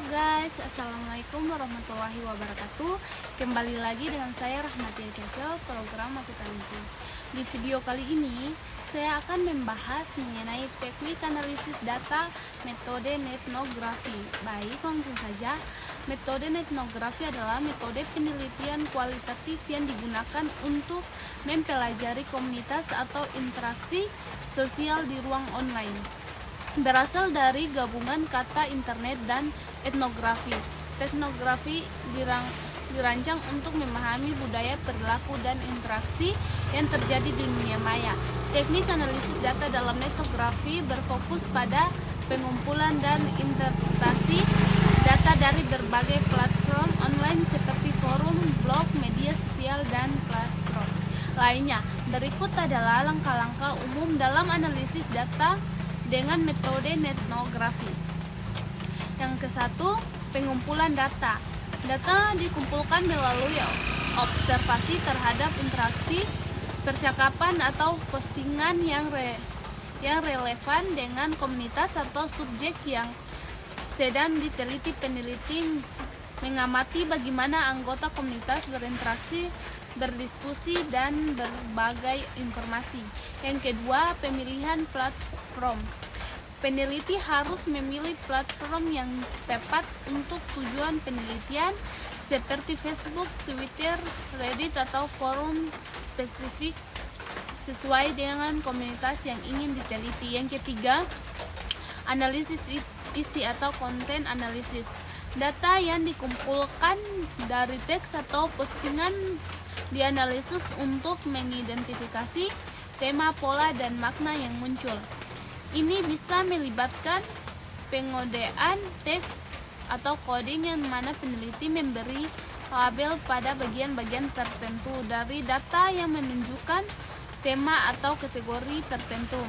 guys, assalamualaikum warahmatullahi wabarakatuh. Kembali lagi dengan saya Rahmatia Caca, program akuntansi. Di video kali ini saya akan membahas mengenai teknik analisis data metode etnografi. Baik, langsung saja. Metode etnografi adalah metode penelitian kualitatif yang digunakan untuk mempelajari komunitas atau interaksi sosial di ruang online. Berasal dari gabungan kata internet dan etnografi. Teknografi dirancang untuk memahami budaya, perilaku, dan interaksi yang terjadi di dunia maya. Teknik analisis data dalam etnografi berfokus pada pengumpulan dan interpretasi data dari berbagai platform online seperti forum, blog, media sosial, dan platform lainnya. Berikut adalah langkah-langkah umum dalam analisis data dengan metode etnografi. Yang ke-1, pengumpulan data. Data dikumpulkan melalui observasi terhadap interaksi, percakapan atau postingan yang relevan dengan komunitas atau subjek yang sedang diteliti. Peneliti mengamati bagaimana anggota komunitas berinteraksi, berdiskusi, dan berbagai informasi. Yang kedua, pemilihan platform. Peneliti harus memilih platform yang tepat untuk tujuan penelitian seperti Facebook, Twitter, Reddit, atau forum spesifik sesuai dengan komunitas yang ingin diteliti. Yang ketiga, analisis isi atau konten analisis. Data yang dikumpulkan dari teks atau postingan dianalisis untuk mengidentifikasi tema, pola, dan makna yang muncul. Ini bisa melibatkan pengodean teks atau coding yang mana peneliti memberi label pada bagian-bagian tertentu dari data yang menunjukkan tema atau kategori tertentu.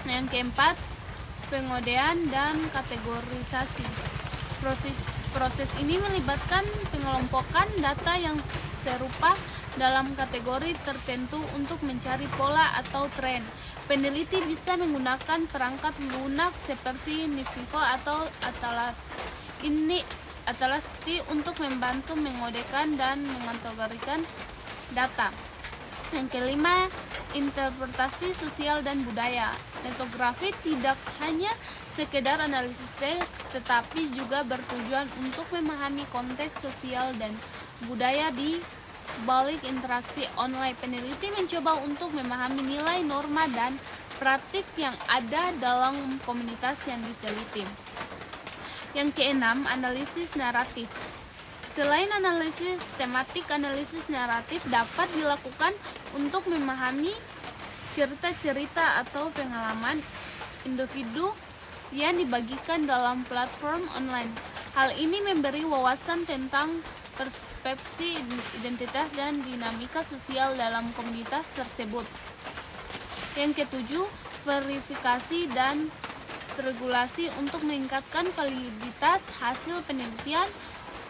Yang keempat, pengodean dan kategorisasi. Proses ini melibatkan pengelompokan data yang serupa dalam kategori tertentu untuk mencari pola atau tren. Peneliti bisa menggunakan perangkat lunak seperti Nivivo atau Atlas untuk membantu mengodekan dan mengategorikan data. Yang kelima, interpretasi sosial dan budaya. Etnografi tidak hanya sekedar analisis teks, tetapi juga bertujuan untuk memahami konteks sosial dan budaya di balik interaksi online. Peneliti mencoba untuk memahami nilai, norma, dan praktik yang ada dalam komunitas yang diteliti. Yang keenam, analisis naratif. Selain analisis tematik, analisis naratif dapat dilakukan untuk memahami cerita-cerita atau pengalaman individu yang dibagikan dalam platform online. Hal ini memberi wawasan tentang persepsi, identitas, dan dinamika sosial dalam komunitas tersebut. Yang ketujuh, verifikasi dan regulasi. Untuk meningkatkan validitas hasil penelitian,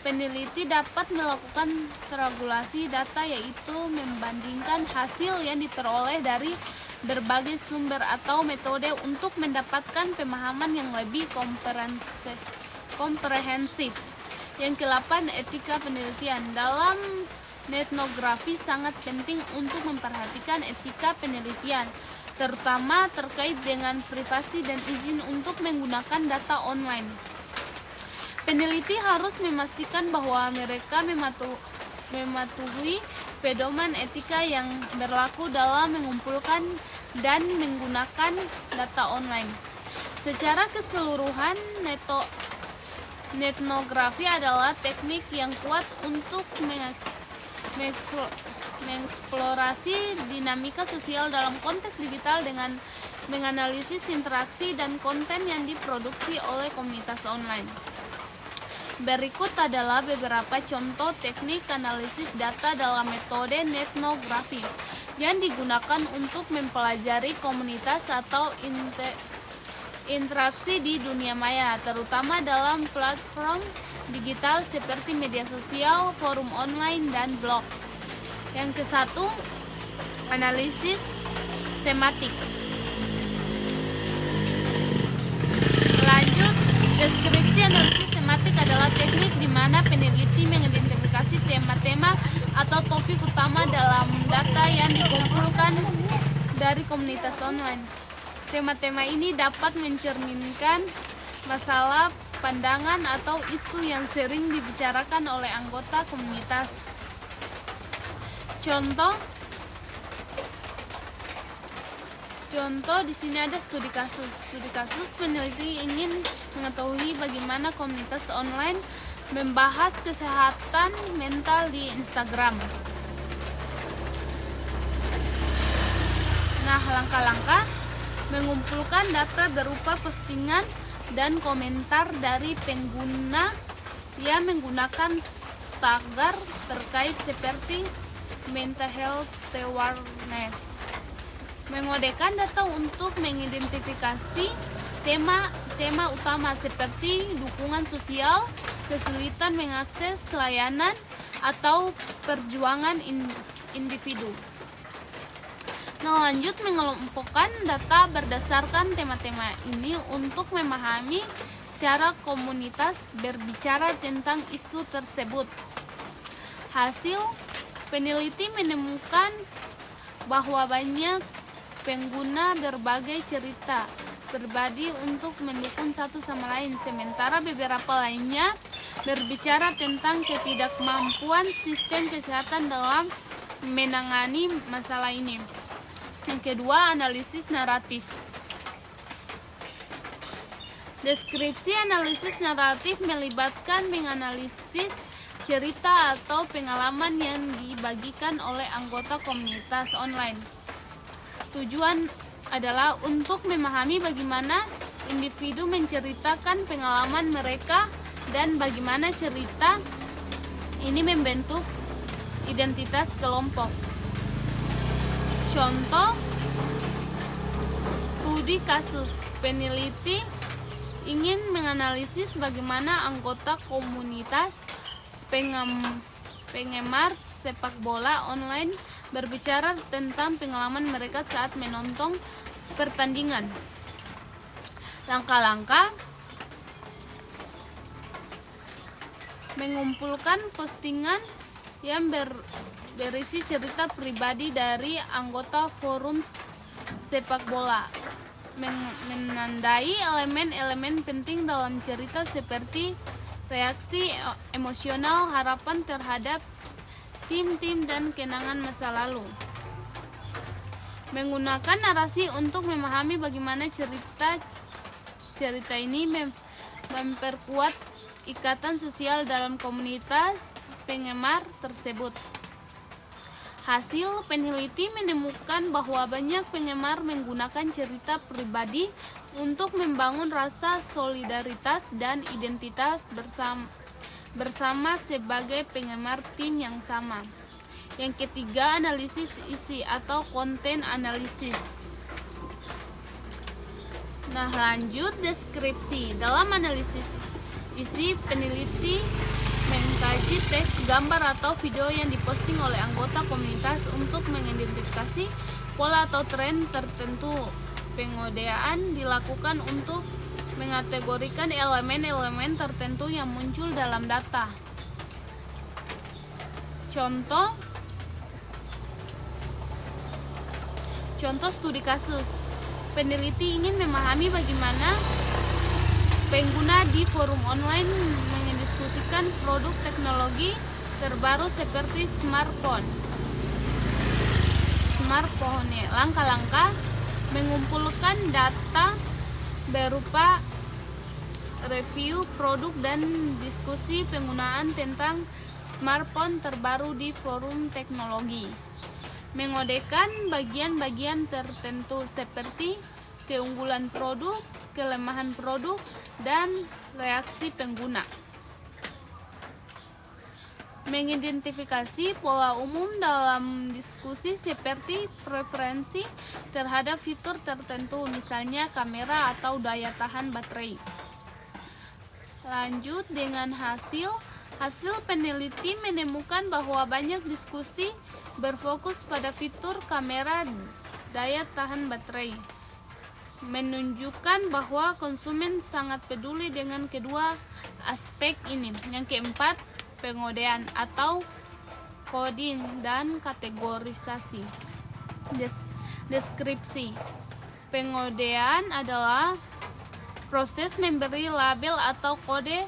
peneliti dapat melakukan regulasi data, yaitu membandingkan hasil yang diperoleh dari berbagai sumber atau metode untuk mendapatkan pemahaman yang lebih komprehensif. Yang ke-8, etika penelitian. Dalam etnografi sangat penting untuk memperhatikan etika penelitian, terutama terkait dengan privasi dan izin untuk menggunakan data online. Peneliti harus memastikan bahwa mereka mematuhi pedoman etika yang berlaku dalam mengumpulkan dan menggunakan data online. Secara keseluruhan, etnografi adalah teknik yang kuat untuk mengeksplorasi dinamika sosial dalam konteks digital dengan menganalisis interaksi dan konten yang diproduksi oleh komunitas online. Berikut adalah beberapa contoh teknik analisis data dalam metode etnografi yang digunakan untuk mempelajari komunitas atau interaksi di dunia maya, terutama dalam platform digital seperti media sosial, forum online, dan blog. Yang ke-1, analisis tematik. Lanjut, deskripsi analisis tematik teknik di mana peneliti mengidentifikasi tema-tema atau topik utama dalam data yang dikumpulkan dari komunitas online. Tema-tema ini dapat mencerminkan masalah, pandangan, atau isu yang sering dibicarakan oleh anggota komunitas. Contoh di sini ada studi kasus. Studi kasus peneliti ingin mengetahui bagaimana komunitas online membahas kesehatan mental di Instagram. Nah, langkah-langkah mengumpulkan data berupa postingan dan komentar dari pengguna yang menggunakan tagar terkait seperti mental health awareness. Mengodekan data untuk mengidentifikasi tema utama seperti dukungan sosial, kesulitan mengakses layanan, atau perjuangan individu. Nah, lanjut mengelompokkan data berdasarkan tema-tema ini untuk memahami cara komunitas berbicara tentang isu tersebut. Hasil, peneliti menemukan bahwa banyak pengguna berbagai cerita berbagi untuk mendukung satu sama lain, sementara beberapa lainnya berbicara tentang ketidakmampuan sistem kesehatan dalam menangani masalah ini. Yang kedua, analisis naratif. Deskripsi analisis naratif melibatkan menganalisis cerita atau pengalaman yang dibagikan oleh anggota komunitas online. Tujuan adalah untuk memahami bagaimana individu menceritakan pengalaman mereka dan bagaimana cerita ini membentuk identitas kelompok. Contoh studi kasus, peneliti ingin menganalisis bagaimana anggota komunitas penggemar sepak bola online berbicara tentang pengalaman mereka saat menonton pertandingan. Langkah-langkah mengumpulkan postingan yang berisi cerita pribadi dari anggota forum sepak bola, menandai elemen-elemen penting dalam cerita seperti reaksi emosional, harapan terhadap tim-tim, dan kenangan masa lalu. Menggunakan narasi untuk memahami bagaimana cerita ini memperkuat ikatan sosial dalam komunitas penggemar tersebut. Hasil, peneliti menemukan bahwa banyak penggemar menggunakan cerita pribadi untuk membangun rasa solidaritas dan identitas bersama sebagai penggemar tim yang sama. Yang ketiga, analisis isi atau konten analisis. Nah, lanjut deskripsi. Dalam analisis isi, peneliti mengkaji teks, gambar, atau video yang diposting oleh anggota komunitas untuk mengidentifikasi pola atau tren tertentu. Pengodean dilakukan untuk mengategorikan elemen-elemen tertentu yang muncul dalam data. Contoh studi kasus. Peneliti ingin memahami bagaimana pengguna di forum online mendiskusikan produk teknologi terbaru seperti smartphone. Langkah-langkah mengumpulkan data berupa review produk dan diskusi penggunaan tentang smartphone terbaru di forum teknologi. Mengodekan bagian-bagian tertentu seperti keunggulan produk, kelemahan produk, dan reaksi pengguna. Mengidentifikasi pola umum dalam diskusi seperti preferensi terhadap fitur tertentu, misalnya kamera atau daya tahan baterai. Lanjut dengan hasil peneliti menemukan bahwa banyak diskusi berfokus pada fitur kamera, daya tahan baterai, menunjukkan bahwa konsumen sangat peduli dengan kedua aspek ini. Yang keempat, pengodean atau coding dan kategorisasi. Deskripsi. Pengodean adalah proses memberi label atau kode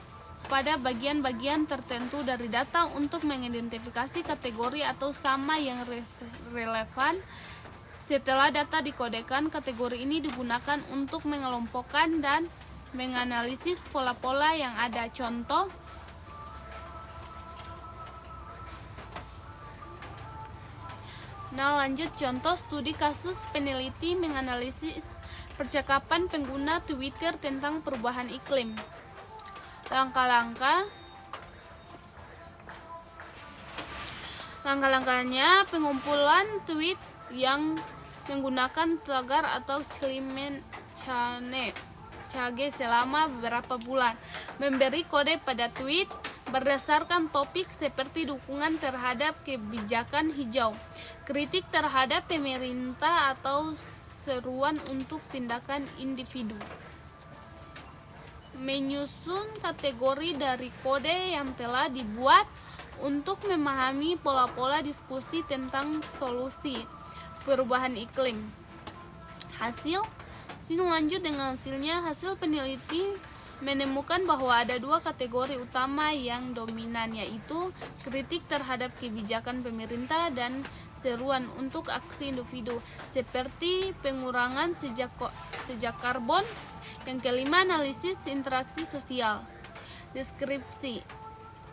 pada bagian-bagian tertentu dari data untuk mengidentifikasi kategori atau sama yang relevan. Setelah data dikodekan, kategori ini digunakan untuk mengelompokkan dan menganalisis pola-pola yang ada. Contoh, lanjut contoh studi kasus peneliti menganalisis percakapan pengguna Twitter tentang perubahan iklim. Langkah-langkahnya, pengumpulan tweet yang menggunakan tagar atau climate change selama beberapa bulan, memberi kode pada tweet berdasarkan topik seperti dukungan terhadap kebijakan hijau, kritik terhadap pemerintah, atau seruan untuk tindakan individu. Menyusun kategori dari kode yang telah dibuat untuk memahami pola-pola diskusi tentang solusi perubahan iklim. Lanjut dengan hasilnya. Hasil peneliti menemukan bahwa ada dua kategori utama yang dominan, yaitu kritik terhadap kebijakan pemerintah dan seruan untuk aksi individu seperti pengurangan jejak karbon. Yang kelima, analisis interaksi sosial. Deskripsi.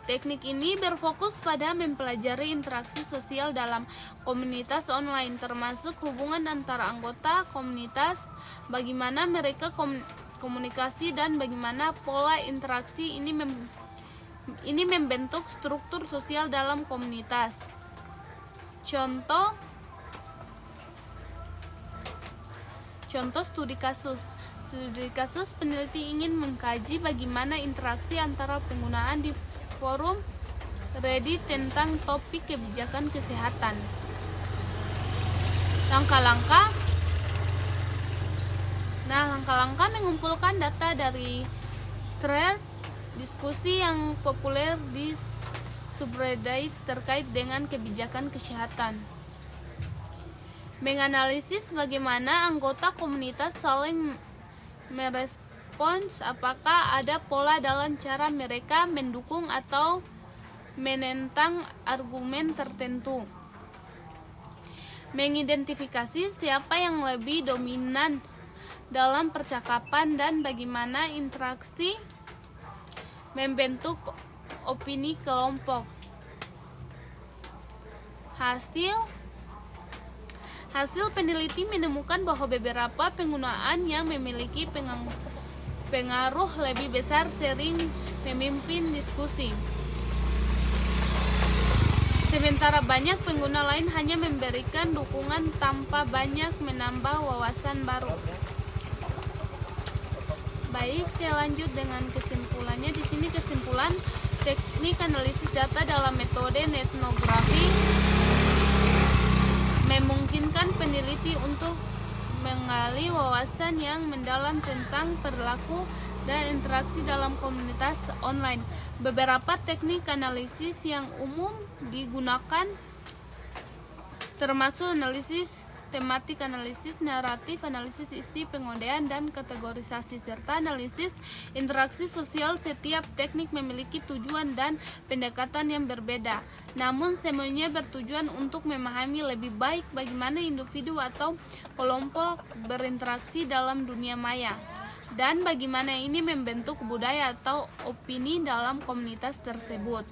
Teknik ini berfokus pada mempelajari interaksi sosial dalam komunitas online, termasuk hubungan antara anggota komunitas, bagaimana mereka komunikasi, dan bagaimana pola interaksi ini membentuk struktur sosial dalam komunitas. Contoh studi kasus. Studi kasus peneliti ingin mengkaji bagaimana interaksi antara penggunaan di forum Reddit tentang topik kebijakan kesehatan. Langkah-langkah mengumpulkan data dari thread diskusi yang populer di subreddit terkait dengan kebijakan kesehatan. Menganalisis bagaimana anggota komunitas saling merespons, apakah ada pola dalam cara mereka mendukung atau menentang argumen tertentu. Mengidentifikasi siapa yang lebih dominan dalam percakapan dan bagaimana interaksi membentuk opini kelompok. Hasil peneliti menemukan bahwa beberapa penggunaan yang memiliki pengaruh lebih besar sering memimpin diskusi, sementara banyak pengguna lain hanya memberikan dukungan tanpa banyak menambah wawasan baru. Baik, saya lanjut dengan kesimpulannya. Di sini kesimpulan, teknik analisis data dalam metode etnografi memungkinkan peneliti untuk menggali wawasan yang mendalam tentang perilaku dan interaksi dalam komunitas online. Beberapa teknik analisis yang umum digunakan termasuk analisis tematik, analisis naratif, analisis isi, pengodean, dan kategorisasi, serta analisis interaksi sosial. Setiap teknik memiliki tujuan dan pendekatan yang berbeda, namun semuanya bertujuan untuk memahami lebih baik bagaimana individu atau kelompok berinteraksi dalam dunia maya, dan bagaimana ini membentuk budaya atau opini dalam komunitas tersebut.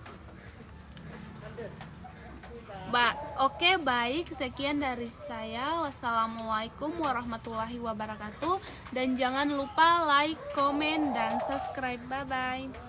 Oke, baik, sekian dari saya. Wassalamualaikum warahmatullahi wabarakatuh. Dan jangan lupa like, komen, dan subscribe. Bye-bye.